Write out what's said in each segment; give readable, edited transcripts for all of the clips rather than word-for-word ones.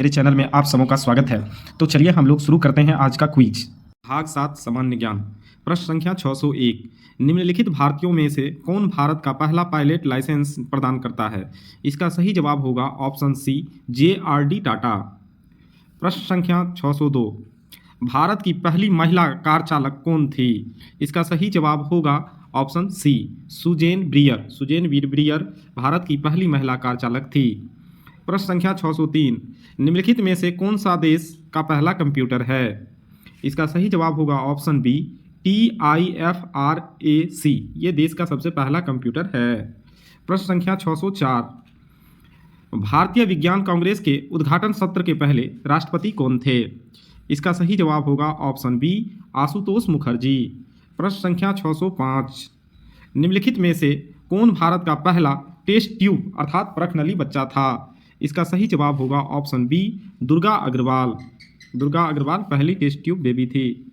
मेरे चैनल में आप सबों का स्वागत है। तो चलिए हम लोग शुरू करते हैं आज का क्विज। भाग 7 सामान्य ज्ञान। प्रश्न संख्या 601। निम्नलिखित भारतीयों में से कौन भारत का पहला पायलट लाइसेंस प्रदान करता है? इसका सही जवाब होगा ऑप्शन सी, JRD टाटा। प्रश्न संख्या 602। भारत की पहली महिला कार चालक कौन थी? इसका सही जवाब होगा ऑप्शन सी, सुजेन ब्रियर। सुजेन ब्रियर भारत की पहली महिला कार चालक थी। प्रश्न संख्या 603। निम्नलिखित में से कौन सा देश का पहला कंप्यूटर है? इसका सही जवाब होगा ऑप्शन बी, TIFRAC। ये देश का सबसे पहला कंप्यूटर है। प्रश्न संख्या 604। भारतीय विज्ञान कांग्रेस के उद्घाटन सत्र के पहले राष्ट्रपति कौन थे? इसका सही जवाब होगा ऑप्शन बी, आशुतोष मुखर्जी। प्रश्न संख्या 605। निम्नलिखित में से कौन भारत का पहला टेस्ट ट्यूब अर्थात परखनली बच्चा था? इसका सही जवाब होगा ऑप्शन बी, दुर्गा अग्रवाल। दुर्गा अग्रवाल पहली टेस्ट ट्यूब बेबी थी।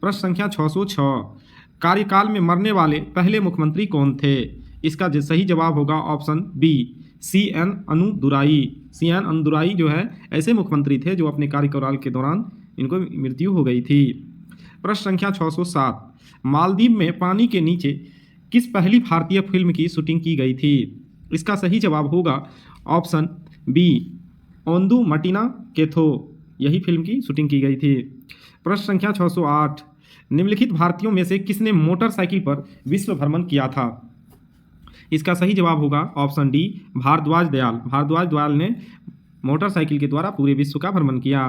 प्रश्न संख्या 606। कार्यकाल में मरने वाले पहले मुख्यमंत्री कौन थे? इसका सही जवाब होगा ऑप्शन बी, CN अन्नदुराई। CN अन्नदुराई जो है ऐसे मुख्यमंत्री थे जो अपने कार्यकाल के दौरान इनको मृत्यु हो गई थी। प्रश्न संख्या 607। मालदीव में पानी के नीचे किस पहली भारतीय फिल्म की शूटिंग की गई थी? इसका सही जवाब होगा ऑप्शन बी, ओंदू मटिना केथो। यही फिल्म की शूटिंग की गई थी। प्रश्न संख्या 608। निम्नलिखित भारतीयों में से किसने मोटरसाइकिल पर विश्व भ्रमण किया था? इसका सही जवाब होगा ऑप्शन डी, भारद्वाज दयाल। भारद्वाज दयाल ने मोटरसाइकिल के द्वारा पूरे विश्व का भ्रमण किया।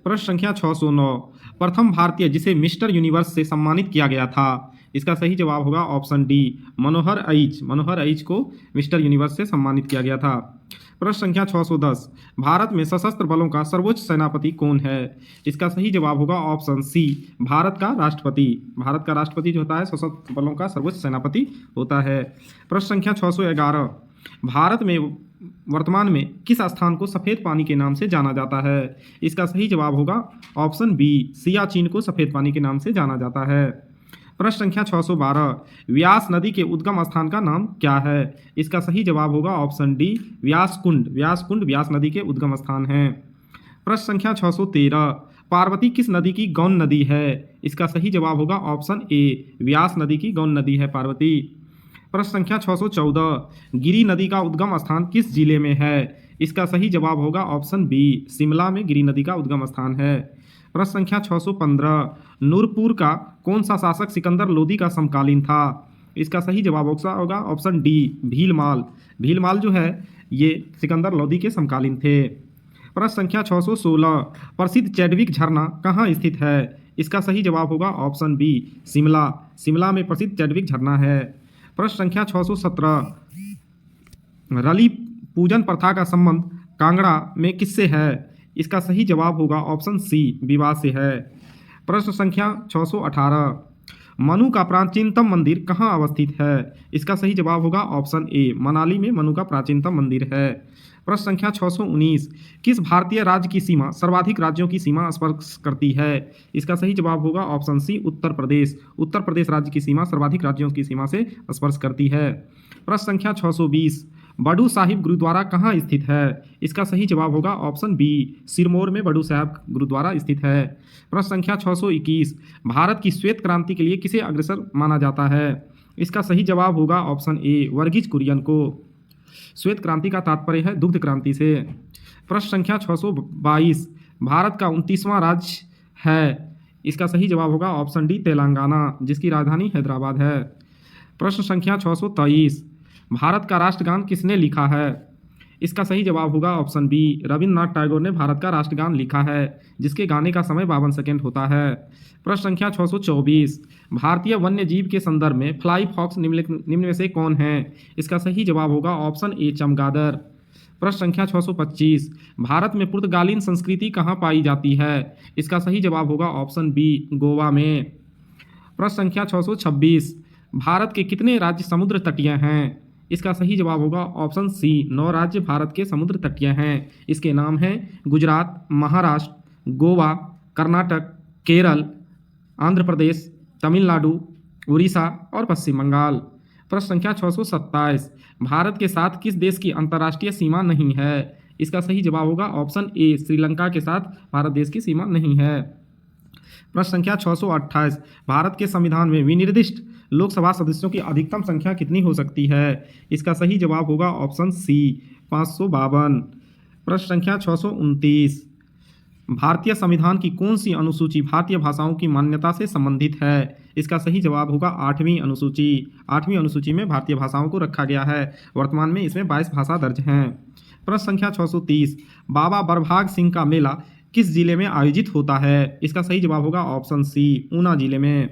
प्रश्न संख्या 609। प्रथम भारतीय जिसे मिस्टर यूनिवर्स से सम्मानित किया गया था? इसका सही जवाब होगा ऑप्शन डी, मनोहर ऐच। मनोहर ऐच को मिस्टर यूनिवर्स से सम्मानित किया गया था। प्रश्न संख्या 610। भारत में सशस्त्र बलों का सर्वोच्च सेनापति कौन है? इसका सही जवाब होगा ऑप्शन सी, भारत का राष्ट्रपति। भारत का राष्ट्रपति जो होता है सशस्त्र बलों का सर्वोच्च सेनापति होता है। प्रश्न संख्या 611। भारत में वर्तमान में किस स्थान को सफ़ेद पानी के नाम से जाना जाता है? इसका सही जवाब होगा ऑप्शन बी, सियाचिन को सफ़ेद पानी के नाम से जाना जाता है। प्रश्न संख्या 612। व्यास नदी के उद्गम स्थान का नाम क्या है? इसका सही जवाब होगा ऑप्शन डी, व्यास कुंड। व्यास कुंड व्यास नदी के उद्गम स्थान है। प्रश्न संख्या 613। पार्वती किस नदी की गौण नदी है? इसका सही जवाब होगा ऑप्शन ए, व्यास नदी की गौण नदी है पार्वती। प्रश्न संख्या 614। गिरि नदी का उद्गम स्थान किस जिले में है? इसका सही जवाब होगा ऑप्शन बी, शिमला में गिरि नदी का उद्गम स्थान है। प्रश्न संख्या 615। नूरपुर का कौन सा शासक सिकंदर लोदी का समकालीन था? इसका सही जवाब होगा ऑप्शन डी, भीलमाल। भीलमाल जो है ये सिकंदर लोदी के समकालीन थे। प्रश्न संख्या 616। प्रसिद्ध चैडविक झरना कहाँ स्थित है? इसका सही जवाब होगा ऑप्शन बी, शिमला। शिमला में प्रसिद्ध चैडविक झरना है। प्रश्न संख्या 617। रली पूजन प्रथा का संबंध कांगड़ा में किससे है? इसका सही जवाब होगा ऑप्शन सी, विवाह से है। प्रश्न संख्या 618। मनु का प्राचीनतम मंदिर कहाँ अवस्थित है? इसका सही जवाब होगा ऑप्शन ए, मनाली में मनु का प्राचीनतम मंदिर है। प्रश्न संख्या 619। किस भारतीय राज्य की सीमा सर्वाधिक राज्यों की सीमा स्पर्श करती है? इसका सही जवाब होगा ऑप्शन सी, उत्तर प्रदेश। उत्तर प्रदेश राज्य की सीमा सर्वाधिक राज्यों की सीमा से स्पर्श करती है। प्रश्न संख्या 620। बड़ू साहिब गुरुद्वारा कहाँ स्थित है? इसका सही जवाब होगा ऑप्शन बी, सिरमौर में बड़ू साहिब गुरुद्वारा स्थित है। प्रश्न संख्या 621। भारत की श्वेत क्रांति के लिए किसे अग्रसर माना जाता है? इसका सही जवाब होगा ऑप्शन ए, वर्गीज कुरियन को। श्वेत क्रांति का तात्पर्य है दुग्ध क्रांति से। प्रश्न संख्या 622। भारत का 29वां राज्य है? इसका सही जवाब होगा ऑप्शन डी, तेलंगाना, जिसकी राजधानी हैदराबाद है। प्रश्न संख्या 623। भारत का राष्ट्रगान किसने लिखा है? इसका सही जवाब होगा ऑप्शन बी, रविंद्रनाथ टैगोर ने भारत का राष्ट्रगान लिखा है, जिसके गाने का समय 52 सेकेंड होता है। प्रश्न संख्या 624। भारतीय वन्य जीव के संदर्भ में फ्लाई फॉक्स निम्न में से कौन है? इसका सही जवाब होगा ऑप्शन ए, चमगादड़। प्रश्न संख्या 625। भारत में पुर्तगालीन संस्कृति कहाँ पाई जाती है? इसका सही जवाब होगा ऑप्शन बी, गोवा में। प्रश्न संख्या 626। भारत के कितने राज्य समुद्र तटीय हैं? इसका सही जवाब होगा ऑप्शन सी, 9 राज्य भारत के समुद्र तटीय हैं। इसके नाम हैं गुजरात, महाराष्ट्र, गोवा, कर्नाटक, केरल, आंध्र प्रदेश, तमिलनाडु, उड़ीसा और पश्चिम बंगाल। प्रश्न संख्या 627। भारत के साथ किस देश की अंतर्राष्ट्रीय सीमा नहीं है? इसका सही जवाब होगा ऑप्शन ए, श्रीलंका के साथ भारत देश की सीमा नहीं है। प्रश्न संख्या 628, भारत के संविधान में विनिर्दिष्ट लोकसभा सदस्यों की अधिकतम संख्या कितनी हो सकती है? इसका सही जवाब होगा ऑप्शन सी, 552। प्रश्न संख्या 629, भारतीय संविधान की कौन सी अनुसूची भारतीय भाषाओं की मान्यता से संबंधित है? इसका सही जवाब होगा 8वीं अनुसूची। 8वीं अनुसूची में भारतीय भाषाओं को रखा गया है। वर्तमान में इसमें 22 भाषा दर्ज हैं। प्रश्न संख्या 630, बाबा बरभाग सिंह का मेला किस जिले में आयोजित होता है? इसका सही जवाब होगा ऑप्शन सी, ऊना जिले में।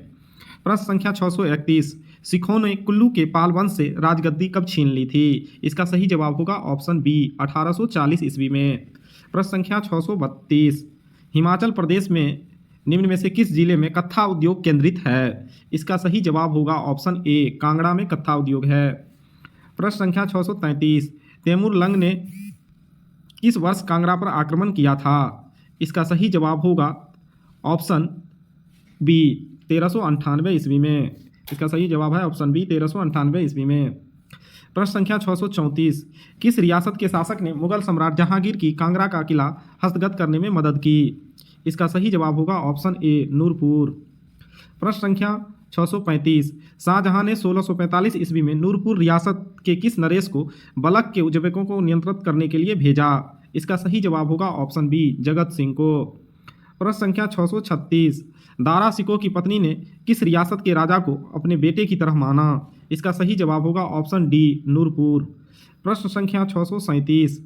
प्रश्न संख्या 631, सिखों ने कुल्लू के पाल वंश से राजगद्दी कब छीन ली थी? इसका सही जवाब होगा ऑप्शन बी, 1840 ईस्वी में। प्रश्न संख्या 632, हिमाचल प्रदेश में निम्न में से किस जिले में कत्था उद्योग केंद्रित है? इसका सही जवाब होगा ऑप्शन ए, कांगड़ा में कत्था उद्योग है। प्रश्न संख्या 633, तैमूर लंग ने किस वर्ष कांगड़ा पर आक्रमण किया था? इसका सही जवाब होगा ऑप्शन बी, 1398 ईस्वी में। इसका सही जवाब है ऑप्शन बी, 1398 ईस्वी में। प्रश्न संख्या 634, किस रियासत के शासक ने मुगल सम्राट जहांगीर की कांगड़ा का किला हस्तगत करने में मदद की? इसका सही जवाब होगा ऑप्शन ए, नूरपुर। प्रश्न संख्या 635, शाहजहां ने 1645 ईस्वी में नूरपुर रियासत के किस नरेश को बलख के उज्बेकों को नियंत्रित करने के लिए भेजा? इसका सही जवाब होगा ऑप्शन बी, जगत सिंह को। प्रश्न संख्या 636, दारा सिकोह की पत्नी ने किस रियासत के राजा को अपने बेटे की तरह माना? इसका सही जवाब होगा ऑप्शन डी, नूरपुर। प्रश्न संख्या 637,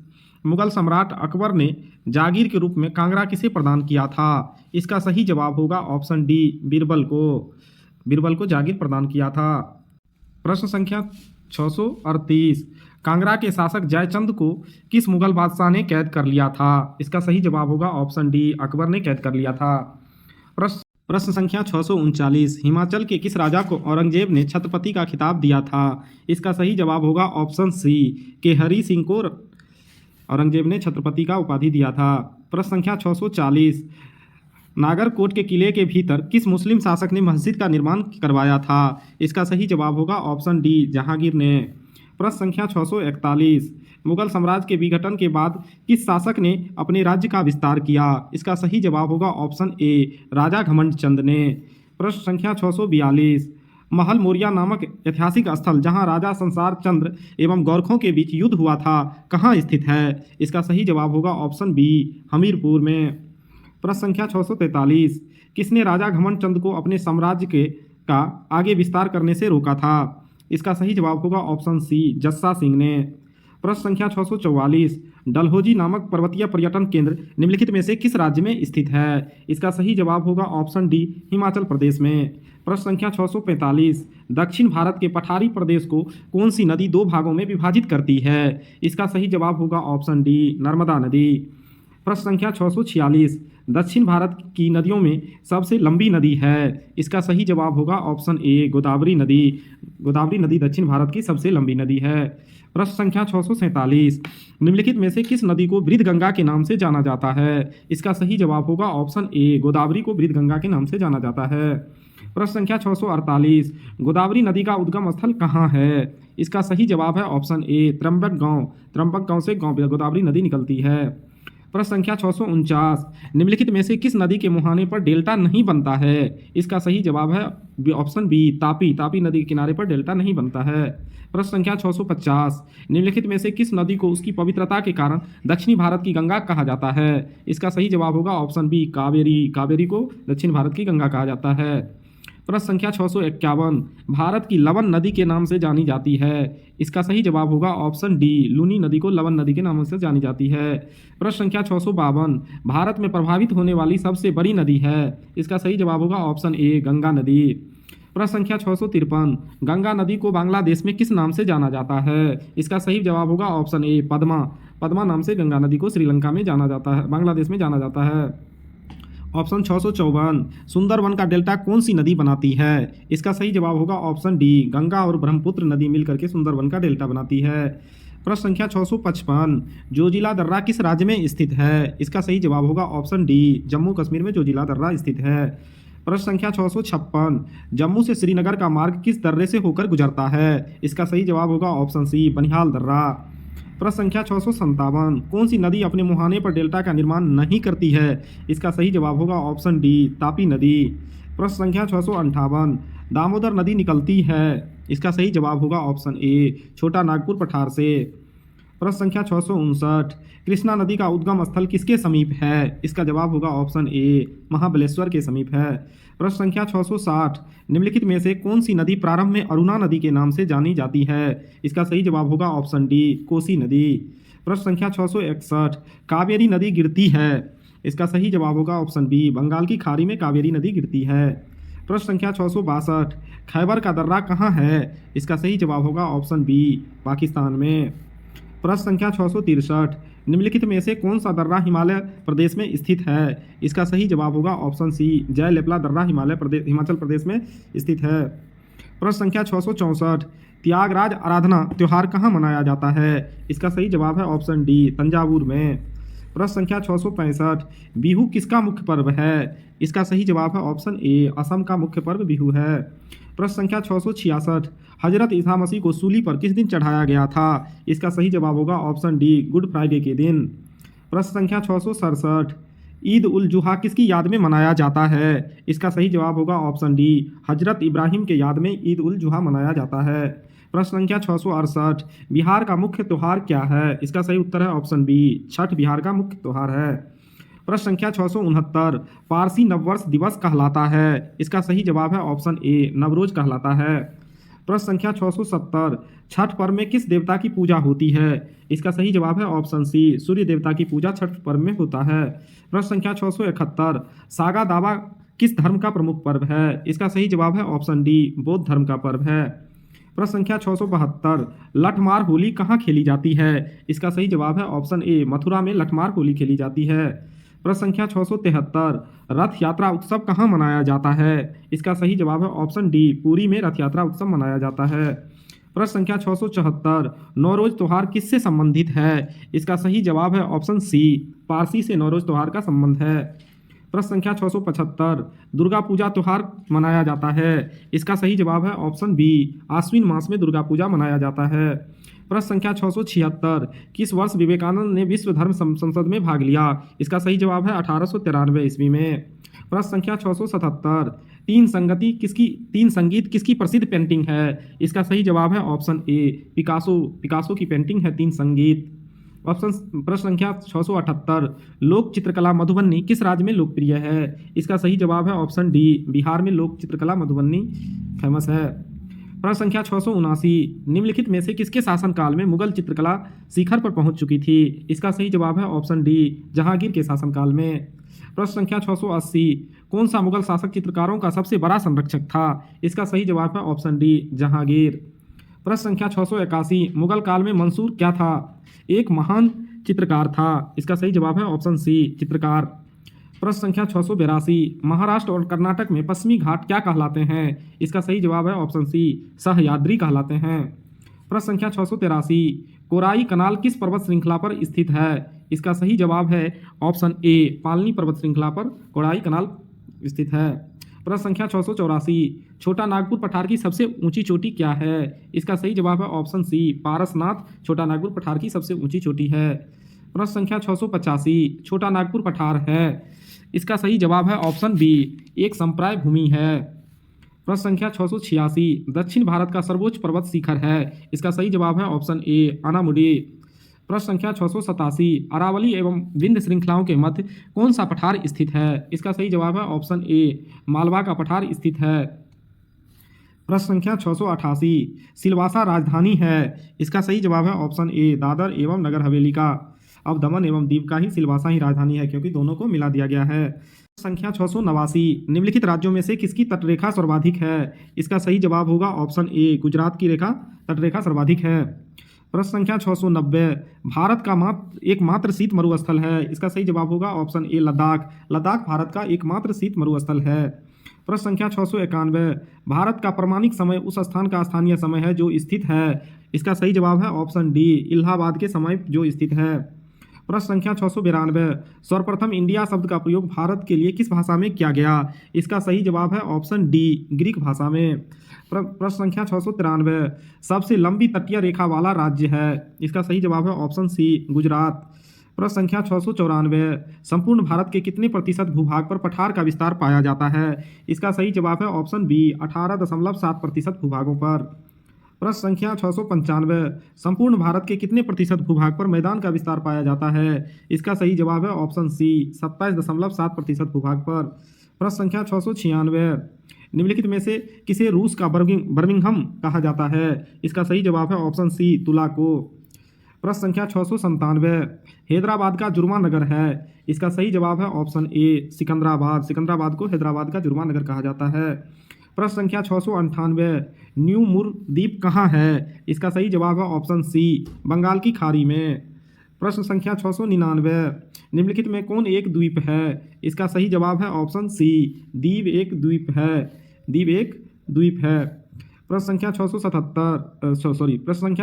मुगल सम्राट अकबर ने जागीर के रूप में कांगड़ा किसे प्रदान किया था? इसका सही जवाब होगा ऑप्शन डी, बीरबल को। बीरबल को जागीर प्रदान किया था। प्रश्न संख्या 638, कांगड़ा के शासक जयचंद को किस मुगल बादशाह ने कैद कर लिया था? इसका सही जवाब होगा ऑप्शन डी, अकबर ने कैद कर लिया था। प्रश्न संख्या 639, हिमाचल के किस राजा को औरंगजेब ने छत्रपति का खिताब दिया था? इसका सही जवाब होगा ऑप्शन सी, के हरि सिंह को औरंगजेब ने छत्रपति का उपाधि दिया था। प्रश्न संख्या 640, नागरकोट के किले के भीतर किस मुस्लिम शासक ने मस्जिद का निर्माण करवाया था? इसका सही जवाब होगा ऑप्शन डी, जहांगीर ने। प्रश्न संख्या 641, मुगल साम्राज्य के विघटन के बाद किस शासक ने अपने राज्य का विस्तार किया? इसका सही जवाब होगा ऑप्शन ए, राजा घमंड चंद ने। प्रश्न संख्या 642, महल मोरिया नामक ऐतिहासिक स्थल जहां राजा संसार चंद्र एवं गोरखों के बीच युद्ध हुआ था कहाँ स्थित है? इसका सही जवाब होगा ऑप्शन बी, हमीरपुर में। प्रश्न संख्या 643, किसने राजा घमंड चंद को अपने साम्राज्य का आगे विस्तार करने से रोका था? इसका सही जवाब होगा ऑप्शन सी, जस्सा सिंह ने। प्रश्न संख्या 644, डलहौजी नामक पर्वतीय पर्यटन केंद्र निम्नलिखित में से किस राज्य में स्थित है? इसका सही जवाब होगा ऑप्शन डी, हिमाचल प्रदेश में। प्रश्न संख्या 645, दक्षिण भारत के पठारी प्रदेश को कौन सी नदी 2 भागों में विभाजित करती है? इसका सही जवाब होगा ऑप्शन डी, नर्मदा नदी। प्रश्न संख्या 646, दक्षिण भारत की नदियों में सबसे लंबी नदी है? इसका सही जवाब होगा ऑप्शन ए, गोदावरी नदी। गोदावरी नदी दक्षिण भारत की सबसे लंबी नदी है। प्रश्न संख्या 647, निम्नलिखित में से किस नदी को वृद्धगंगा के नाम से जाना जाता है? इसका सही जवाब होगा ऑप्शन ए, गोदावरी को वृद्धगंगा के नाम से जाना जाता है। प्रश्न संख्या 648, गोदावरी नदी का उद्गम स्थल कहाँ है? इसका सही जवाब है ऑप्शन ए, त्र्यंबकगांव। त्र्यंबकगांव से गोदावरी नदी निकलती है। प्रश्न संख्या 649, निम्नलिखित में से किस नदी के मुहाने पर डेल्टा नहीं बनता है? इसका सही जवाब है ऑप्शन बी, तापी। तापी नदी के किनारे पर डेल्टा नहीं बनता है। प्रश्न संख्या 650, निम्नलिखित में से किस नदी को उसकी पवित्रता के कारण दक्षिणी भारत की गंगा कहा जाता है? इसका सही जवाब होगा ऑप्शन बी, कावेरी। कावेरी को दक्षिण भारत की गंगा कहा जाता है। प्रश्न संख्या 651, भारत की लवन नदी के नाम से जानी जाती है? इसका सही जवाब होगा ऑप्शन डी, लूनी नदी को लवन नदी के नाम से जानी जाती है। प्रश्न संख्या 652, भारत में प्रभावित होने वाली सबसे बड़ी नदी है? इसका सही जवाब होगा ऑप्शन ए, गंगा नदी। प्रश्न संख्या 653, गंगा नदी को बांग्लादेश में किस नाम से जाना जाता है? इसका सही जवाब होगा ऑप्शन ए, पद्मा। पद्मा नाम से गंगा नदी को श्रीलंका में जाना जाता है, बांग्लादेश में जाना जाता है। ऑप्शन 654, सुंदरवन का डेल्टा कौन सी नदी बनाती है? इसका सही जवाब होगा ऑप्शन डी, गंगा और ब्रह्मपुत्र नदी मिलकर के सुंदरवन का डेल्टा बनाती है। प्रश्न संख्या 655, जोजिला दर्रा किस राज्य में स्थित है? इसका सही जवाब होगा ऑप्शन डी, जम्मू कश्मीर में जोजिला दर्रा स्थित है। प्रश्न संख्या 656, जम्मू से श्रीनगर का मार्ग किस दर्रे से होकर गुजरता है? इसका सही जवाब होगा ऑप्शन सी, बनिहाल दर्रा। प्रश्न संख्या 657, कौन सी नदी अपने मुहाने पर डेल्टा का निर्माण नहीं करती है? इसका सही जवाब होगा ऑप्शन डी, तापी नदी। प्रश्न संख्या 658, दामोदर नदी निकलती है, इसका सही जवाब होगा ऑप्शन ए, छोटा नागपुर पठार से। प्रश्न संख्या 659, कृष्णा नदी का उद्गम स्थल किसके समीप है? इसका जवाब होगा ऑप्शन ए, महाबलेश्वर के समीप है। प्रश्न संख्या 660, निम्नलिखित में से कौन सी नदी प्रारंभ में अरुणा नदी के नाम से जानी जाती है? इसका सही जवाब होगा ऑप्शन डी, कोसी नदी। प्रश्न संख्या 661, कावेरी नदी गिरती है, इसका सही जवाब होगा ऑप्शन बी, बंगाल की खाड़ी में कावेरी नदी गिरती है। प्रश्न संख्या 662, खैबर का दर्रा कहाँ है? इसका सही जवाब होगा ऑप्शन बी, पाकिस्तान में। प्रश्न संख्या 663, निम्नलिखित में से कौन सा दर्रा हिमालय प्रदेश में स्थित है? इसका सही जवाब होगा ऑप्शन सी, जयलेपला दर्रा हिमाचल प्रदेश में स्थित है। प्रश्न संख्या 664, त्यागराज आराधना त्योहार कहाँ मनाया जाता है? इसका सही जवाब है ऑप्शन डी, तंजावुर में। प्रश्न संख्या 665, बिहू किसका मुख्य पर्व है? इसका सही जवाब है ऑप्शन ए, असम का मुख्य पर्व बिहू है। प्रश्न संख्या 666, हजरत ईसा मसीह को सूली पर किस दिन चढ़ाया गया था? इसका सही जवाब होगा ऑप्शन डी, गुड फ्राइडे के दिन। प्रश्न संख्या 667, ईद उल जुहा किसकी याद में मनाया जाता है? इसका सही जवाब होगा ऑप्शन डी, हजरत इब्राहिम के याद में ईद उल जुहा मनाया जाता है। प्रश्न संख्या 668, बिहार का मुख्य त्यौहार क्या है? इसका सही उत्तर है ऑप्शन बी, छठ बिहार का मुख्य त्यौहार है। प्रश्न संख्या 669, पारसी नववर्ष दिवस कहलाता है, इसका सही जवाब है ऑप्शन ए, नवरोज कहलाता है। प्रश्न संख्या 670, छठ पर्व में किस देवता की पूजा होती है? इसका सही जवाब है ऑप्शन सी, सूर्य देवता की पूजा छठ पर्व में होता है। प्रश्न संख्या 671, सागा दावा किस धर्म का प्रमुख पर्व है? इसका सही जवाब है ऑप्शन डी, बौद्ध धर्म का पर्व है। प्रश्न संख्या 672, लठमार होली कहाँ खेली जाती है? इसका सही जवाब है ऑप्शन ए, मथुरा में लठमार होली खेली जाती है। प्रश्न संख्या 673, रथ यात्रा उत्सव कहाँ मनाया जाता है? इसका सही जवाब है ऑप्शन डी, पुरी में रथ यात्रा उत्सव मनाया जाता है। प्रश्न संख्या 674, नौरोज त्योहार किससे संबंधित है? इसका सही जवाब है ऑप्शन सी, पारसी से नौरोज त्योहार का संबंध है। प्रश्न संख्या 675, दुर्गा पूजा त्योहार मनाया जाता है, इसका सही जवाब है ऑप्शन बी, आश्विन मास में दुर्गा पूजा मनाया जाता है। प्रश्न संख्या 676, किस वर्ष विवेकानंद ने विश्व धर्म संसद में भाग लिया? इसका सही जवाब है 1893 ईस्वी में। प्रश्न संख्या 677, तीन संगीत किसकी प्रसिद्ध पेंटिंग है? इसका सही जवाब है ऑप्शन ए, पिकासो की पेंटिंग है तीन संगीत। प्रश्न संख्या 678, लोक चित्रकला मधुबनी किस राज्य में लोकप्रिय है? इसका सही जवाब है ऑप्शन डी, बिहार में लोक चित्रकला मधुबनी फेमस है। प्रश्न संख्या 679, निम्नलिखित में से किसके शासनकाल में मुगल चित्रकला शिखर पर पहुंच चुकी थी? इसका सही जवाब है ऑप्शन डी, जहांगीर के शासनकाल में। प्रश्न संख्या 680, कौन सा मुगल शासक चित्रकारों का सबसे बड़ा संरक्षक था? इसका सही जवाब है ऑप्शन डी, जहांगीर। प्रश्न संख्या 681, मुगल काल में मंसूर क्या था? एक महान चित्रकार था, इसका सही जवाब है ऑप्शन सी, चित्रकार। प्रश्न संख्या 682, महाराष्ट्र और कर्नाटक में पश्चिमी घाट क्या कहलाते हैं? इसका सही जवाब है ऑप्शन सी, सह्याद्री कहलाते हैं। प्रश्न संख्या 683, कोराई कनाल किस पर्वत श्रृंखला पर स्थित है? इसका सही जवाब है ऑप्शन ए, पालनी पर्वत श्रृंखला पर कोराई कनाल स्थित है। प्रश्न संख्या 684, छोटा नागपुर पठार की सबसे ऊंची चोटी क्या है? इसका सही जवाब है ऑप्शन सी, पारसनाथ छोटा नागपुर पठार की सबसे ऊंची चोटी है। प्रश्न संख्या 685, छोटा नागपुर पठार है, इसका सही जवाब है ऑप्शन बी, एक संप्राय भूमि है। प्रश्न संख्या 686, दक्षिण भारत का सर्वोच्च पर्वत शिखर है, इसका सही जवाब है ऑप्शन ए, अनामुडी। प्रश्न संख्या 687, अरावली एवं विंध्य श्रृंखलाओं के मध्य कौन सा पठार स्थित है? इसका सही जवाब है ऑप्शन ए, मालवा का पठार स्थित है। प्रश्न संख्या 688, सिलवासा राजधानी है, इसका सही जवाब है ऑप्शन ए, दादर एवं नगर हवेली का। अब दमन एवं दीव का ही सिलवासा ही राजधानी है, क्योंकि दोनों को मिला दिया गया है। संख्या 689, निम्नलिखित राज्यों में से किसकी तटरेखा सर्वाधिक है? इसका सही जवाब होगा ऑप्शन ए, गुजरात की तटरेखा सर्वाधिक है। प्रश्न संख्या 690, भारत का एकमात्र शीत मरुस्थल है, इसका सही जवाब होगा ऑप्शन ए, लद्दाख। लद्दाख भारत का एकमात्र शीत मरुस्थल है। प्रश्न संख्या 691, भारत का प्रामाणिक समय उस स्थान का स्थानीय समय है जो स्थित है, इसका सही जवाब है ऑप्शन डी, इलाहाबाद के समय जो स्थित है। प्रश्न संख्या 692, सर्वप्रथम इंडिया शब्द का प्रयोग भारत के लिए किस भाषा में किया गया? इसका सही जवाब है ऑप्शन डी, ग्रीक भाषा में। प्रश्न संख्या 693, सबसे लंबी तटीय रेखा वाला राज्य है? इसका सही जवाब है ऑप्शन सी, गुजरात। प्रश्न संख्या 694, संपूर्ण भारत के कितने प्रतिशत भूभाग पर पठार का विस्तार पाया जाता है? इसका सही जवाब है ऑप्शन बी, 18.7% भूभागों पर। प्रश्न संख्या 695, संपूर्ण भारत के कितने प्रतिशत भूभाग पर मैदान का विस्तार पाया जाता है? इसका सही जवाब है ऑप्शन सी, 27.7% भूभाग पर। प्रश्न संख्या 696, निम्नलिखित में से किसे रूस का बर्मिंघम कहा जाता है? इसका सही जवाब है ऑप्शन सी, तुला को। प्रश्न संख्या 697, हैदराबाद का जुर्मा नगर है? इसका सही जवाब है ऑप्शन ए, सिकंदराबाद। सिकंदराबाद को हैदराबाद का जुर्मा नगर कहा जाता है। प्रश्न संख्या 698, न्यू मुर द्वीप कहाँ है? इसका सही जवाब है ऑप्शन सी, बंगाल की खाड़ी में। प्रश्न संख्या 699, निम्नलिखित में कौन एक द्वीप है? इसका सही जवाब है ऑप्शन सी, दीव एक द्वीप है। दीव एक द्वीप है। प्रश्न संख्या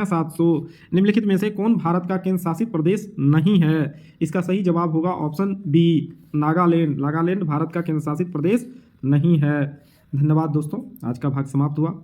700, निम्नलिखित में से कौन भारत का केंद्र शासित प्रदेश नहीं है? इसका सही जवाब होगा ऑप्शन बी, नागालैंड। नागालैंड भारत का केंद्र शासित प्रदेश नहीं है। धन्यवाद दोस्तों, आज का भाग समाप्त हुआ।